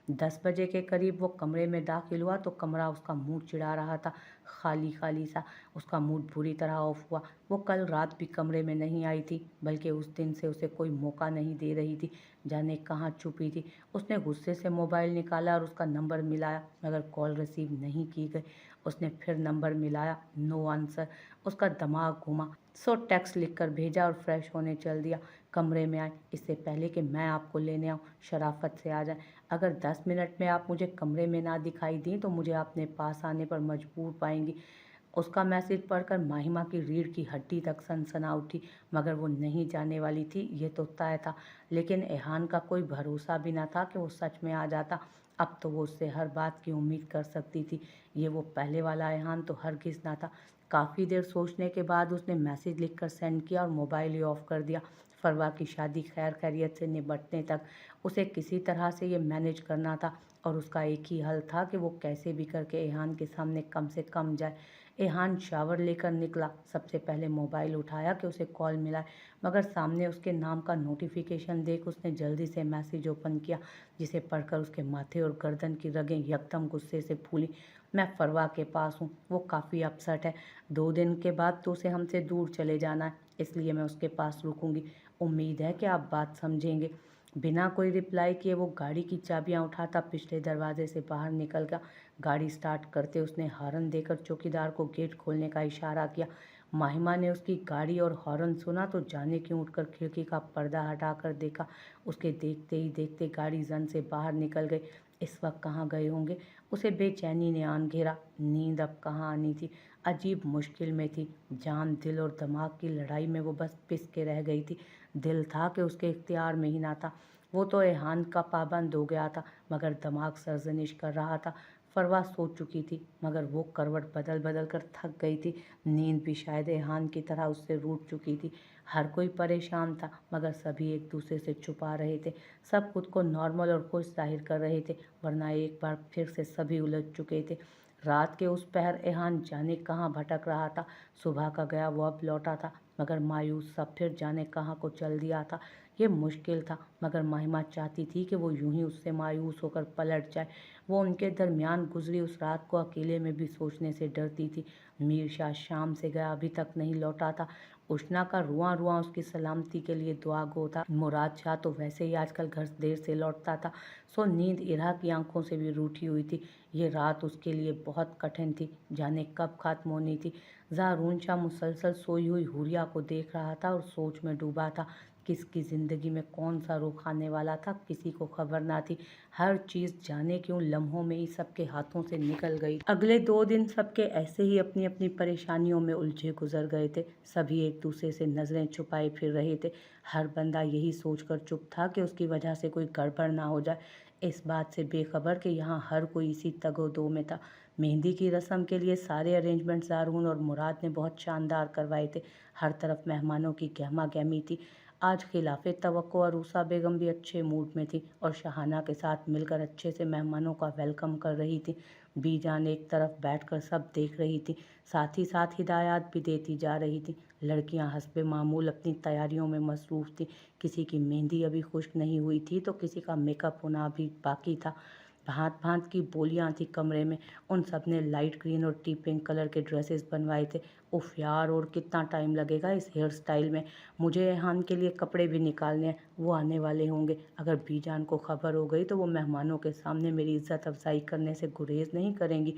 10 बजे के करीब वो कमरे में दाखिल हुआ तो कमरा उसका मूड चिढ़ा रहा था, खाली खाली सा। उसका मूड बुरी तरह ऑफ हुआ। वो कल रात भी कमरे में नहीं आई थी, बल्कि उस दिन से उसे कोई मौका नहीं दे रही थी। जाने कहाँ छुपी थी। उसने गुस्से से मोबाइल निकाला और उसका नंबर मिलाया, मगर कॉल रिसीव नहीं की गई। उसने फिर नंबर मिलाया, नो आंसर। उसका दिमाग घुमा, सो टेक्स्ट लिखकर भेजा और फ्रेश होने चल दिया। कमरे में आए, इससे पहले कि मैं आपको लेने आऊँ, शराफत से आ जाए। अगर 10 मिनट में आप मुझे कमरे में ना दिखाई दी तो मुझे अपने पास आने पर मजबूर पाएंगी। उसका मैसेज पढ़कर माहिमा की रीढ़ की हड्डी तक सनसना उठी, मगर वो नहीं जाने वाली थी, ये तो तय था। लेकिन एहान का कोई भरोसा भी ना था कि वो सच में आ जाता। अब तो वो उससे हर बात की उम्मीद कर सकती थी। ये वो पहले वाला एहान तो हरगिज़ ना था। काफ़ी देर सोचने के बाद उसने मैसेज लिखकर सेंड किया और मोबाइल ही ऑफ कर दिया। फरवा की शादी खैर खैरियत से निपटने तक उसे किसी तरह से ये मैनेज करना था, और उसका एक ही हल था कि वो कैसे भी करके एहान के सामने कम से कम जाए। एहान शावर लेकर निकला। सबसे पहले मोबाइल उठाया कि उसे कॉल मिला है, मगर सामने उसके नाम का नोटिफिकेशन देख उसने जल्दी से मैसेज ओपन किया, जिसे पढ़कर उसके माथे और गर्दन की रगें यकदम गुस्से से फूली। मैं फरवा के पास हूँ, वो काफ़ी अपसेट है। 2 दिन के बाद तो उसे हमसे दूर चले जाना है, इसलिए मैं उसके पास रुकूंगी। उम्मीद है कि आप बात समझेंगे। बिना कोई रिप्लाई किए वो गाड़ी की चाबियां उठाता पिछले दरवाजे से बाहर निकल गया। गाड़ी स्टार्ट करते उसने हॉर्न देकर चौकीदार को गेट खोलने का इशारा किया। माहिमा ने उसकी गाड़ी और हॉर्न सुना तो जाने क्यों उठकर खिड़की का पर्दा हटाकर देखा। उसके देखते ही देखते गाड़ी जन से बाहर निकल गई। इस वक्त कहाँ गए होंगे, उसे बेचैनी ने आन घेरा। नींद अब कहाँ आनी थी, अजीब मुश्किल में थी। जान, दिल और दिमाग की लड़ाई में वो बस पिस के रह गई थी। दिल था कि उसके इख्तियार में ही ना था। वो तो एहान का पाबंद हो गया था, मगर दिमाग सरजनिश कर रहा था। फरवा सो चुकी थी, मगर वो करवट बदल बदल कर थक गई थी। नींद भी शायद एहान की तरह उससे रूठ चुकी थी। हर कोई परेशान था, मगर सभी एक दूसरे से छुपा रहे थे। सब खुद को नॉर्मल और खुश जाहिर कर रहे थे, वरना एक बार फिर से सभी उलझ चुके थे। रात के उस पहर एहान जाने कहाँ भटक रहा था। सुबह का गया वो अब लौटा था, मगर मायूस सा फिर जाने कहाँ को चल दिया था। ये मुश्किल था, मगर महिमा चाहती थी कि वो यूं ही उससे मायूस होकर पलट जाए। वो उनके दरमियान गुजरी उस रात को अकेले में भी सोचने से डरती थी। मीर शाह शाम से गया, अभी तक नहीं लौटा था। उष्णा का रुआं रुआं उसकी सलामती के लिए दुआ गो था। मुराद शाह तो वैसे ही आजकल घर देर से लौटता था, सो नींद इरा की आंखों से भी रूठी हुई थी। ये रात उसके लिए बहुत कठिन थी, जाने कब खत्म होनी थी। ज़ारून शाह मुसलसल सोई हुई हुरिया को देख रहा था और सोच में डूबा था। किसकी ज़िंदगी में कौन सा रुख आने वाला था, किसी को खबर ना थी। हर चीज़ जाने क्यों लम्हों में ही सबके हाथों से निकल गई। अगले 2 दिन सबके ऐसे ही अपनी अपनी परेशानियों में उलझे गुजर गए थे। सभी एक दूसरे से नज़रें छुपाए फिर रहे थे। हर बंदा यही सोचकर चुप था कि उसकी वजह से कोई गड़बड़ ना हो जाए, इस बात से बेखबर कि यहाँ हर कोई इसी तगो-दो में था। मेहंदी की रस्म के लिए सारे अरेंजमेंट ज़ारून और मुराद ने बहुत शानदार करवाए थे। हर तरफ मेहमानों की गहमा गहमी थी। आज खिलाफ़े तवक्को अरूसा बेगम भी अच्छे मूड में थी और शहाना के साथ मिलकर अच्छे से मेहमानों का वेलकम कर रही थी। बीजान एक तरफ बैठकर सब देख रही थी, साथ ही साथ हिदायत भी देती जा रही थी। लड़कियां हस्बे मामूल अपनी तैयारियों में मसरूफ़ थी। किसी की मेहंदी अभी खुश्क नहीं हुई थी तो किसी का मेकअप होना अभी बाकी था। भांत भांत की बोलियां थी कमरे में। उन सब ने लाइट ग्रीन और टी पिंक कलर के ड्रेसेस बनवाए थे। उफ यार, और कितना टाइम लगेगा इस हेयर स्टाइल में। मुझे एहान के लिए कपड़े भी निकालने हैं, वो आने वाले होंगे। अगर बीजान को खबर हो गई तो वो मेहमानों के सामने मेरी इज्जत अफजाई करने से गुरेज नहीं करेंगी।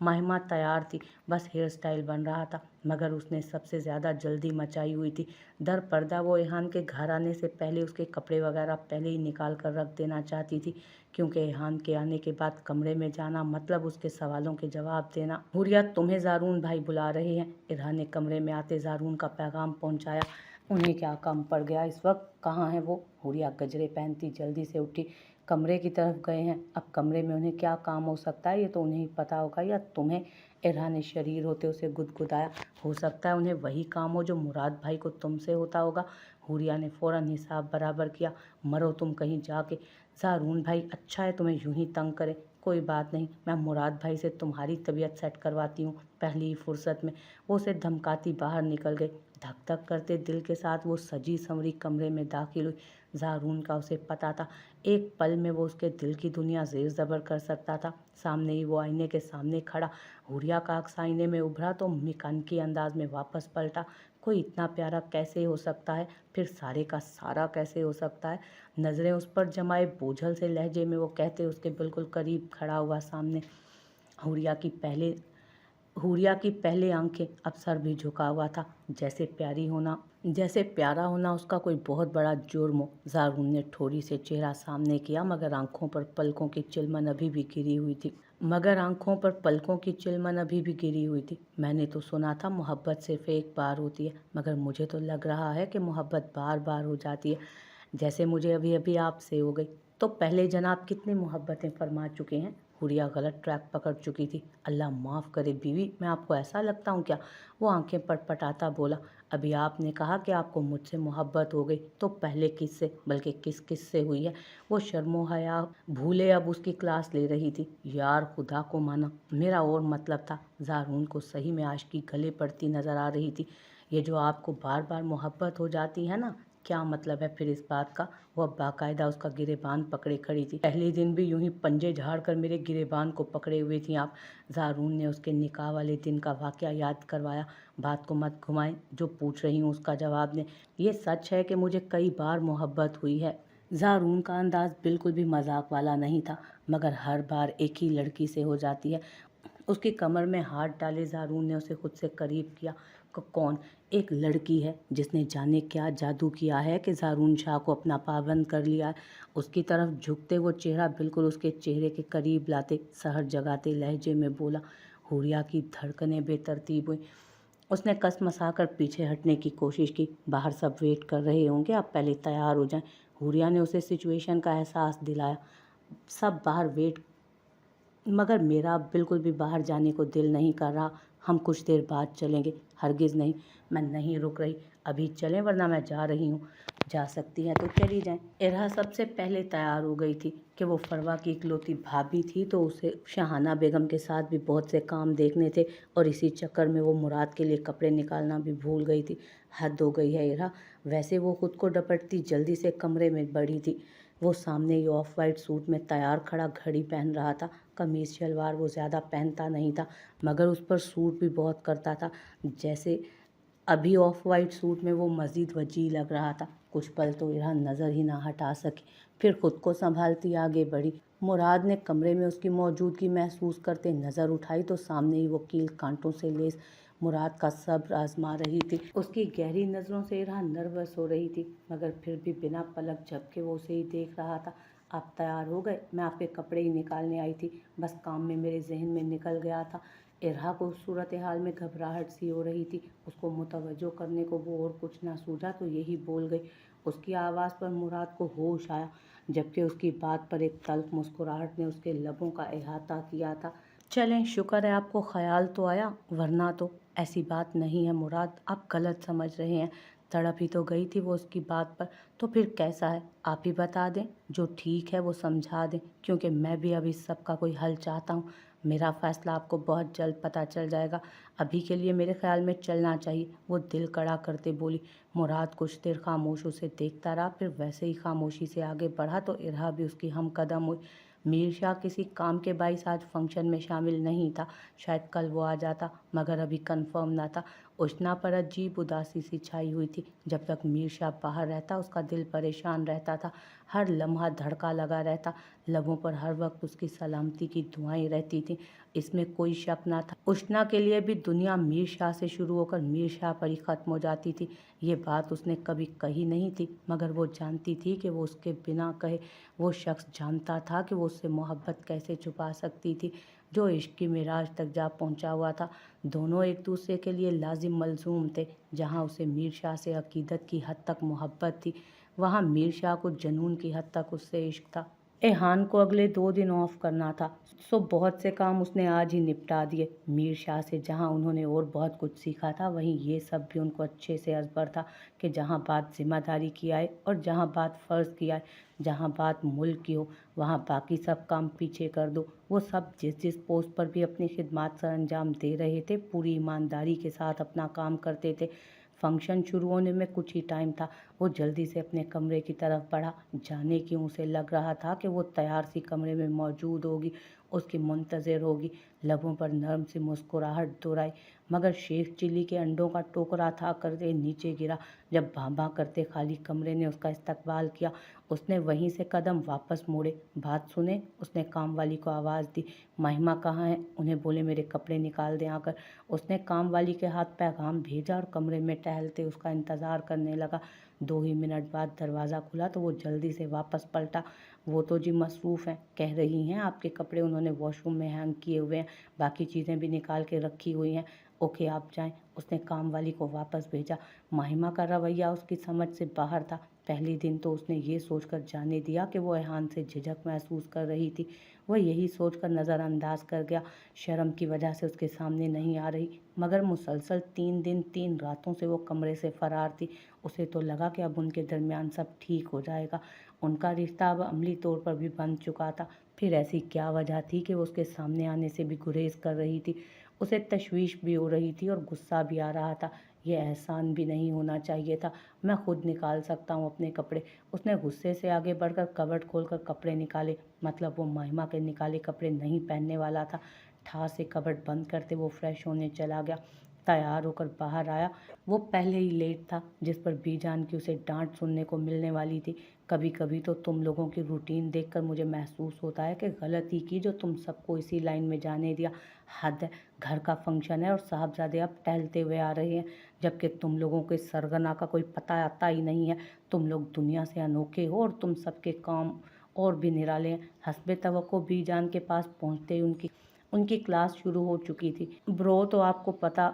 महिमा तैयार थी, बस हेयर स्टाइल बन रहा था, मगर उसने सबसे ज़्यादा जल्दी मचाई हुई थी। दर पर्दा वो एहान के घर आने से पहले उसके कपड़े वगैरह पहले ही निकाल कर रख देना चाहती थी, क्योंकि एहान के आने के बाद कमरे में जाना मतलब उसके सवालों के जवाब देना। हुरिया, तुम्हें ज़ारून भाई बुला रहे हैं। इरहा ने कमरे में आते ज़ारून का पैगाम पहुंचाया। उन्हें क्या काम पड़ गया इस वक्त, कहाँ है वो? हुरिया गजरे पहनती जल्दी से उठी। कमरे की तरफ गए हैं। अब कमरे में उन्हें क्या काम हो सकता है, ये तो उन्हें ही पता होगा, या तुम्हें? इरहा ने शरीर होते उसे गुदगुदाया। हो सकता है उन्हें वही काम हो जो मुराद भाई को तुमसे होता होगा। हुरिया ने फौरन हिसाब बराबर किया। मरो तुम कहीं जाके। ज़ारून भाई, अच्छा है तुम्हें यूं ही तंग करे। कोई बात नहीं, मैं मुराद भाई से तुम्हारी तबीयत सेट करवाती हूँ पहली ही फुर्सत में। वो उसे धमकाती बाहर निकल गई। धक धक करते दिल के साथ वो सजी संवरी कमरे में दाखिल हुई। ज़ारून का उसे पता था। एक पल में वो उसके दिल की दुनिया ज़ेर ज़बर कर सकता था। सामने ही वो आईने के सामने खड़ा हुरिया का अक्स आईने में उभरा तो मेकानिकी अंदाज में वापस पलटा। कोई इतना प्यारा कैसे हो सकता है, फिर सारे का सारा कैसे हो सकता है। नज़रें उस पर जमाए बोझल से लहजे में वो कहते उसके बिल्कुल करीब खड़ा हुआ सामने। हुरिया की पहले हुरिया की पहले आंखें अब सर भी झुका हुआ था, जैसे प्यारा होना उसका कोई बहुत बड़ा जुर्म हो। ज़ारून ने ठोड़ी से चेहरा सामने किया, मगर आंखों पर पलकों की चिलमन अभी भी गिरी हुई थी। मैंने तो सुना था मोहब्बत सिर्फ एक बार होती है, मगर मुझे तो लग रहा है कि मोहब्बत बार बार हो जाती है, जैसे मुझे अभी अभी आपसे हो गई। तो पहले जनाब कितनी मोहब्बतें फरमा चुके हैं। हुरिया गलत ट्रैक पकड़ चुकी थी। अल्लाह माफ़ करे बीवी, मैं आपको ऐसा लगता हूँ क्या? वो आंखें पटपटाता बोला। अभी आपने कहा कि आपको मुझसे मोहब्बत हो गई, तो पहले किससे, बल्कि किस किस से हुई है? वो शर्मो हया भूले अब उसकी क्लास ले रही थी। यार खुदा को माना, मेरा और मतलब था। ज़ारून को सही में आशिकी गले पड़ती नज़र आ रही थी। ये जो आपको बार बार मोहब्बत हो जाती है ना, क्या मतलब है फिर इस बात का? वह बाकायदा उसका गिरेबान पकड़े खड़ी थी। पहले दिन भी यूं ही पंजे झाड़ कर मेरे गिरेबान को पकड़े हुए थी आप। ज़ारून ने उसके निकाह वाले दिन का वाकया याद करवाया। बात को मत घुमाएं, जो पूछ रही हूँ उसका जवाब दें। ये सच है कि मुझे कई बार मोहब्बत हुई है। ज़ारून का अंदाज बिल्कुल भी मजाक वाला नहीं था, मगर हर बार एक ही लड़की से हो जाती है। उसकी कमर में हाथ डाले ज़ारून ने उसे खुद से करीब किया। कौन? एक लड़की है जिसने जाने क्या जादू किया है कि ज़ारून शाह को अपना पाबंद कर लिया है। उसकी तरफ झुकते वो चेहरा बिल्कुल उसके चेहरे के करीब लाते सहर जगाते लहजे में बोला। हुरिया की धड़कनें बेतरतीब हुई। उसने कसमसा कर पीछे हटने की कोशिश की। बाहर सब वेट कर रहे होंगे, आप पहले तैयार हो जाएं। हुरिया ने उसे सिचुएशन का एहसास दिलाया। सब बाहर वेट, मगर मेरा अब बिल्कुल भी बाहर जाने को दिल नहीं कर रहा। हम कुछ देर बाद चलेंगे। हरगिज़ नहीं, मैं नहीं रुक रही। अभी चलें वरना मैं जा रही हूँ। जा सकती हैं तो चली जाएं। इरहा सबसे पहले तैयार हो गई थी कि वो फरवा की इकलौती भाभी थी, तो उसे शाहाना बेगम के साथ भी बहुत से काम देखने थे और इसी चक्कर में वो मुराद के लिए कपड़े निकालना भी भूल गई थी। हद हो गई है इरहा। वैसे वो खुद को डपटती जल्दी से कमरे में बढ़ी थी। वो सामने ही ऑफ वाइट सूट में तैयार खड़ा घड़ी पहन रहा था। कमीज़ शलवार वो ज़्यादा पहनता नहीं था, मगर उस पर सूट भी बहुत करता था। जैसे अभी ऑफ वाइट सूट में वो मज़ीद वजीह लग रहा था। कुछ पल तो इरहा नज़र ही ना हटा सकी, फिर खुद को संभालती आगे बढ़ी। मुराद ने कमरे में उसकी मौजूदगी महसूस करते नज़र उठाई तो सामने ही वो कील कांटों से लेस मुराद का सब्र आजमा रही थी। उसकी गहरी नज़रों से इरहा नर्वस हो रही थी, मगर फिर भी बिना पलक झपके वो उसे ही देख रहा था। आप तैयार हो गए? मैं आपके कपड़े ही निकालने आई थी, बस काम में मेरे जहन में निकल गया था। इरहा को सूरत हाल में घबराहट सी हो रही थी। उसको मुतवज्जो करने को वो और कुछ ना सूझा तो यही बोल गई। उसकी आवाज़ पर मुराद को होश आया, जबकि उसकी बात पर एक तल्ख मुस्कुराहट ने उसके लबों का अहाता किया था। चलें, शुक्र है आपको ख्याल तो आया, वरना तो। ऐसी बात नहीं है मुराद, आप गलत समझ रहे हैं। तड़प ही तो गई थी वो उसकी बात पर। तो फिर कैसा है, आप ही बता दें। जो ठीक है वो समझा दें, क्योंकि मैं भी अब इस सब का कोई हल चाहता हूँ। मेरा फ़ैसला आपको बहुत जल्द पता चल जाएगा। अभी के लिए मेरे ख्याल में चलना चाहिए, वो दिल कड़ा करते बोली। मुराद कुछ देर खामोश उसे देखता रहा, फिर वैसे ही खामोशी से आगे बढ़ा तो इरहा भी उसकी हम कदम हुई। मीर शाह किसी काम के बाइस आज फंक्शन में शामिल नहीं था। शायद कल वो आ जाता, मगर अभी कंफर्म ना था। उष्णा पर अजीब उदासी सी छाई हुई थी। जब तक मीर शाह बाहर रहता उसका दिल परेशान रहता था। हर लम्हा धड़का लगा रहता। लबों पर हर वक्त उसकी सलामती की दुआएं रहती थीं। इसमें कोई शक ना था। उष्णा के लिए भी दुनिया मीर शाह से शुरू होकर मीर शाह पर ही ख़त्म हो जाती थी। ये बात उसने कभी कही नहीं थी, मगर वो जानती थी कि वो उसके बिना कहे वो शख्स जानता था कि वो उससे मोहब्बत कैसे छुपा सकती थी, जो इश्क की मिराज तक जा पहुंचा हुआ था। दोनों एक दूसरे के लिए लाजिम मलजूम थे। जहां उसे मीर शाह से अकीदत की हद तक मोहब्बत थी, वहां मीर शाह को जुनून की हद तक उससे इश्क था। एहान को अगले 2 दिन ऑफ करना था, सो बहुत से काम उसने आज ही निपटा दिए। मीर शाह से जहां उन्होंने और बहुत कुछ सीखा था, वहीं ये सब भी उनको अच्छे से अजबर था कि जहां बात जिम्मेदारी की आए और जहां बात फ़र्ज़ की आए, जहां बात मुल्क की हो, वहां बाकी सब काम पीछे कर दो। वो सब जिस जिस पोस्ट पर भी अपनी खिदमत सर अंजाम दे रहे थे, पूरी ईमानदारी के साथ अपना काम करते थे। फंक्शन शुरू होने में कुछ ही टाइम था। वो जल्दी से अपने कमरे की तरफ बढ़ा। जाने क्यों उसे लग रहा था कि वो तैयार सी कमरे में मौजूद होगी, उसकी मुंतज़िर होगी। लबों पर नर्म सी मुस्कुराहट दोहराई, मगर शेख चिल्ली के अंडों का टोकरा था करके नीचे गिरा। जब भां करते खाली कमरे ने उसका इस्तकबाल किया, उसने वहीं से कदम वापस मोड़े। बात सुने, उसने काम वाली को आवाज़ दी। महिमा कहाँ है? उन्हें बोले मेरे कपड़े निकाल दें आकर। उसने काम वाली के हाथ पैगाम भेजा और कमरे में टहलते उसका इंतज़ार करने लगा। 2 ही मिनट बाद दरवाज़ा खुला तो वो जल्दी से वापस पलटा। वो तो जी मसरूफ़ हैं, कह रही हैं आपके कपड़े उन्होंने वॉशरूम में हैंग किए हुए हैं, बाकी चीज़ें भी निकाल के रखी हुई हैं। ओके आप जाएं। उसने काम वाली को वापस भेजा। महिमा का रवैया उसकी समझ से बाहर था। पहले दिन तो उसने ये सोचकर जाने दिया कि वो एहान से झिझक महसूस कर रही थी। वह यही सोचकर नज़रअंदाज कर गया, शर्म की वजह से उसके सामने नहीं आ रही। मगर मुसलसल 3 दिन 3 रातों से वो कमरे से फरार थी। उसे तो लगा कि अब उनके दरमियान सब ठीक हो जाएगा। उनका रिश्ता अब अमली तौर पर भी बन चुका था। फिर ऐसी क्या वजह थी कि वो उसके सामने आने से भी गुरेज कर रही थी? उसे तशवीश भी हो रही थी और गुस्सा भी आ रहा था। ये एहसान भी नहीं होना चाहिए था। मैं खुद निकाल सकता हूँ अपने कपड़े। उसने गुस्से से आगे बढ़कर कबर्ड खोलकर कपड़े निकाले। मतलब वो महिमा के निकाले कपड़े नहीं पहनने वाला था। ठाह से कबर्ड बंद करते वो फ्रेश होने चला गया। तैयार होकर बाहर आया। वो पहले ही लेट था, जिस पर बीजान की उसे डांट सुनने को मिलने वाली थी। कभी कभी तो तुम लोगों की रूटीन देखकर मुझे महसूस होता है कि गलती की जो तुम सबको इसी लाइन में जाने दिया। हद है, घर का फंक्शन है और साहबजादे अब टहलते हुए आ रहे हैं, जबकि तुम लोगों के सरगना का कोई पता आता ही नहीं है। तुम लोग दुनिया से अनोखे हो और तुम सबके काम और भी निराले हैं। हस्बे तवक्को बीजान के पास पहुंचते ही उनकी उनकी क्लास शुरू हो चुकी थी। ब्रो तो आपको पता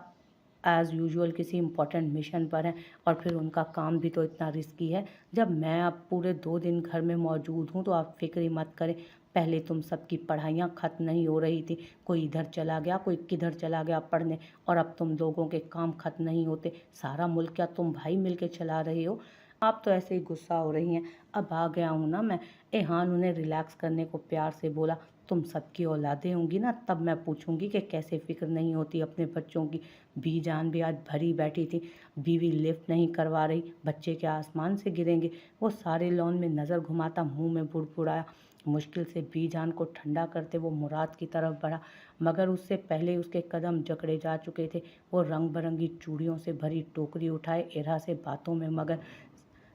एज़ यूजुअल किसी इम्पोर्टेंट मिशन पर हैं, और फिर उनका काम भी तो इतना रिस्की है। जब मैं अब पूरे 2 दिन घर में मौजूद हूँ तो आप फिक्र ही मत करें। पहले तुम सबकी पढ़ाइयाँ ख़त्म नहीं हो रही थी, कोई इधर चला गया कोई किधर चला गया पढ़ने, और अब तुम लोगों के काम ख़त्म नहीं होते। सारा मुल्क क्या तुम भाई मिल के चला रहे हो? आप तो ऐसे ही गुस्सा हो रही हैं। अब आ गया हूँ ना मैं। एहान उन्हें रिलैक्स करने को प्यार से बोला। तुम सबकी औलादें होंगी ना, तब मैं पूछूंगी कि कैसे फिक्र नहीं होती अपने बच्चों की। बीजान भी आज भरी बैठी थी। बीवी लिफ्ट नहीं करवा रही, बच्चे क्या आसमान से गिरेंगे? वो सारे लॉन में नज़र घुमाता मुंह में बुड़बुड़ाया। मुश्किल से बीजान को ठंडा करते वो मुराद की तरफ बढ़ा, मगर उससे पहले उसके कदम जकड़े जा चुके थे। वो रंग बिरंगी चूड़ियों से भरी टोकरी उठाए इरा से बातों में मगन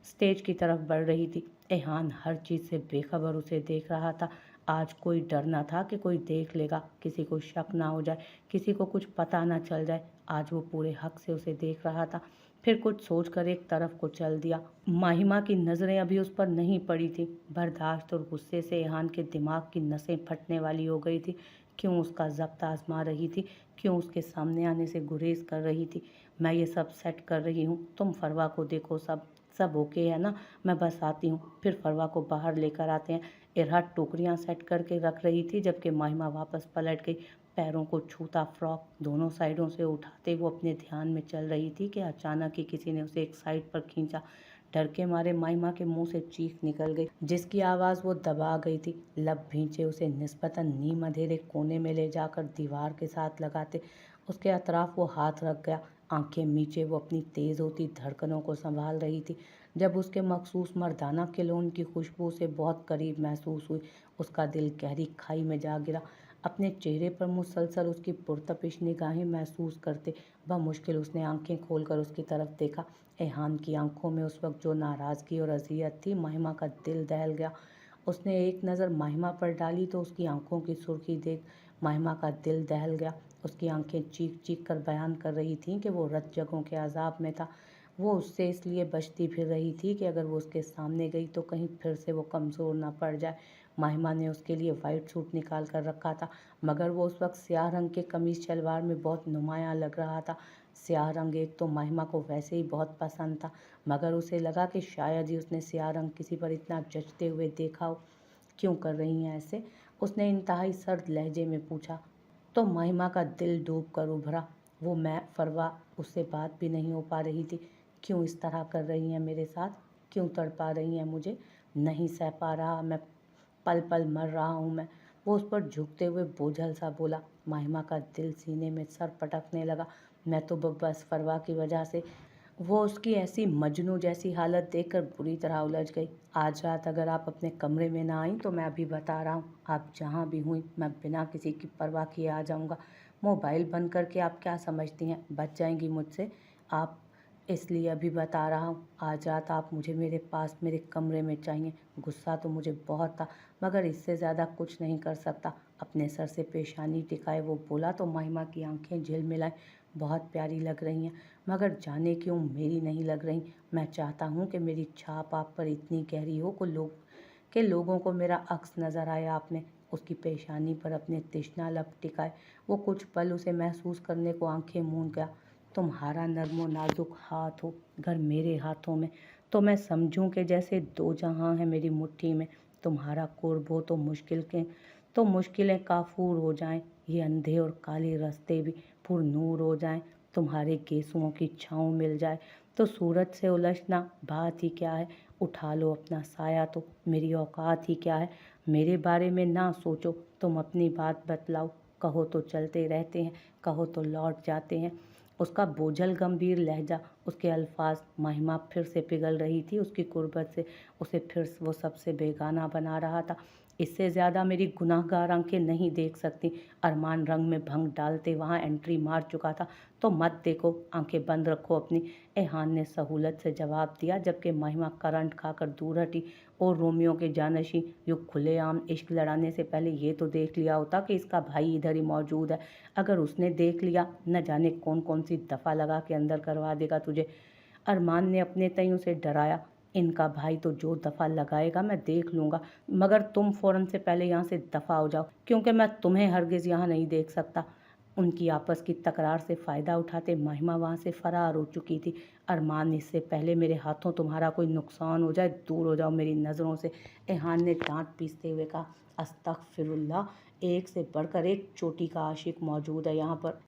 स्टेज की तरफ बढ़ रही थी। एहान हर चीज़ से बेखबर उसे देख रहा था। आज कोई डर न था कि कोई देख लेगा, किसी को शक ना हो जाए, किसी को कुछ पता ना चल जाए। आज वो पूरे हक से उसे देख रहा था। फिर कुछ सोचकर एक तरफ को चल दिया। माहिमा की नज़रें अभी उस पर नहीं पड़ी थी। बर्दाश्त और गुस्से से एहान के दिमाग की नसें फटने वाली हो गई थी। क्यों उसका ज़ब्त आजमा रही थी? क्यों उसके सामने आने से गुरेज कर रही थी? मैं ये सब सेट कर रही हूँ, तुम फरवा को देखो। सब सब ओके है ना? मैं बस आती हूँ। फिर फरवा को बाहर लेकर आते हैं। इरहत टोकरियाँ सेट करके रख रही थी, जबकि माहिमा वापस पलट गई। पैरों को छूता फ्रॉक दोनों साइडों से उठाते वो अपने ध्यान में चल रही थी कि अचानक ही किसी ने उसे एक साइड पर खींचा। डर के मारे माहिमा के मुंह से चीख निकल गई, जिसकी आवाज़ वो दबा गई थी। लब भींचे उसे निस्बतन नीम अंधेरे कोने में ले जाकर दीवार के साथ लगाते उसके अतराफ वो हाथ रख गया। आंखें मीचे वो अपनी तेज़ होती धड़कनों को संभाल रही थी। जब उसके मखसूस मर्दाना किलोन की खुशबू से बहुत करीब महसूस हुई, उसका दिल गहरी खाई में जा गिरा। अपने चेहरे पर मुसलसल उसकी पुरतपिश निगाहें महसूस करते बमुश्किल उसने आंखें खोलकर उसकी तरफ देखा। एहान की आंखों में उस वक्त जो नाराज़गी और अजियत थी, महिमा का दिल दहल गया। उसने एक नज़र महिमा पर डाली तो उसकी आंखों की सुर्खी देख महिमा का दिल दहल गया। उसकी आंखें चीख चीख कर बयान कर रही थीं कि वो रत जगहों के अजाब में था। वो उससे इसलिए बचती फिर रही थी कि अगर वो उसके सामने गई तो कहीं फिर से वो कमज़ोर ना पड़ जाए। महिमा ने उसके लिए वाइट सूट निकाल कर रखा था, मगर वो उस वक्त स्याह रंग के कमीज शलवार में बहुत नुमायाँ लग रहा था। स्याह रंग एक तो महिमा को वैसे ही बहुत पसंद था, मगर उसे लगा कि शायद ही उसने स्याह रंग किसी पर इतना जचते हुए देखा हो। क्यों कर रही हैं ऐसे? उसने इंतहाई सर्द लहजे में पूछा। तो महिमा का दिल डूब कर उभरा। वो मैं फरवा उससे बात भी नहीं हो पा रही थी। क्यों इस तरह कर रही हैं मेरे साथ? क्यों तड़पा रही हैं मुझे? नहीं सह पा रहा मैं, पल पल मर रहा हूँ मैं। वो उस पर झुकते हुए बोझल सा बोला। महिमा का दिल सीने में सर पटकने लगा। मैं तो बस फरवा की वजह से वो उसकी ऐसी मजनू जैसी हालत देखकर बुरी तरह उलझ गई। आज रात अगर आप अपने कमरे में ना आईं तो मैं अभी बता रहा हूँ, आप जहाँ भी हुई मैं बिना किसी की परवाह किए आ जाऊँगा। मोबाइल बंद करके आप क्या समझती हैं बच जाएंगी मुझसे आप? इसलिए अभी बता रहा हूँ, आज रात आप मुझे मेरे पास मेरे कमरे में चाहिए। गुस्सा तो मुझे बहुत था, मगर इससे ज़्यादा कुछ नहीं कर सकता। अपने सर से पेशानी टिकाए वो बोला तो महिमा की आंखें झिलमिलाईं। बहुत प्यारी लग रही हैं, मगर जाने क्यों मेरी नहीं लग रही। मैं चाहता हूँ कि मेरी छाप आप पर इतनी गहरी हो कि लोगों को मेरा अक्स नज़र आए आपने। उसकी पेशानी पर अपने तृष्णा लब टिकाए। वो कुछ पल उसे महसूस करने को आंखें मूंद गया। तुम्हारा नर्मो नाजुक हाथ हो घर मेरे हाथों में, तो मैं समझूं कि जैसे दो जहां है मेरी मुट्ठी में। तुम्हारा कुर्ब हो तो मुश्किलें काफूर हो जाएं, ये अंधे और काले रास्ते भी पुरनूर हो जाएं। तुम्हारे गेसुओं की छाँव मिल जाए तो सूरज से उलझना बात ही क्या है। उठा लो अपना साया तो मेरी औकात ही क्या है। मेरे बारे में ना सोचो, तुम अपनी बात बतलाओ। कहो तो चलते रहते हैं, कहो तो लौट जाते हैं। उसका बोझल गंभीर लहजा, उसके अल्फाज। महिमा फिर से पिघल रही थी उसकी कुर्बत से। उसे फिर वो सबसे बेगाना बना रहा था। इससे ज़्यादा मेरी गुनाहगार आंखें नहीं देख सकती। अरमान रंग में भंग डालते वहाँ एंट्री मार चुका था। तो मत देखो, आंखें बंद रखो अपनी। एहान ने सहूलत से जवाब दिया, जबकि महिमा करंट खाकर दूर हटी। और रोमियो के जानशी युग खुलेआम इश्क लड़ाने से पहले ये तो देख लिया होता कि इसका भाई इधर ही मौजूद है। अगर उसने देख लिया, न जाने कौन कौन सी दफ़ा लगा के अंदर करवा देगा तुझे। अरमान ने अपने तय उसे डराया। इनका भाई तो जो दफ़ा लगाएगा मैं देख लूँगा, मगर तुम फ़ौरन से पहले यहाँ से दफ़ा हो जाओ, क्योंकि मैं तुम्हें हरगिज़ यहाँ नहीं देख सकता। उनकी आपस की तकरार से फ़ायदा उठाते महिमा वहाँ से फ़रार हो चुकी थी। अरमान, इससे पहले मेरे हाथों तुम्हारा कोई नुकसान हो जाए, दूर हो जाओ मेरी नज़रों से। एहान ने दांत पीसते हुए कहा। अस्तगफिरुल्लाह, एक से बढ़कर एक चोटी का आशिक मौजूद है यहाँ पर।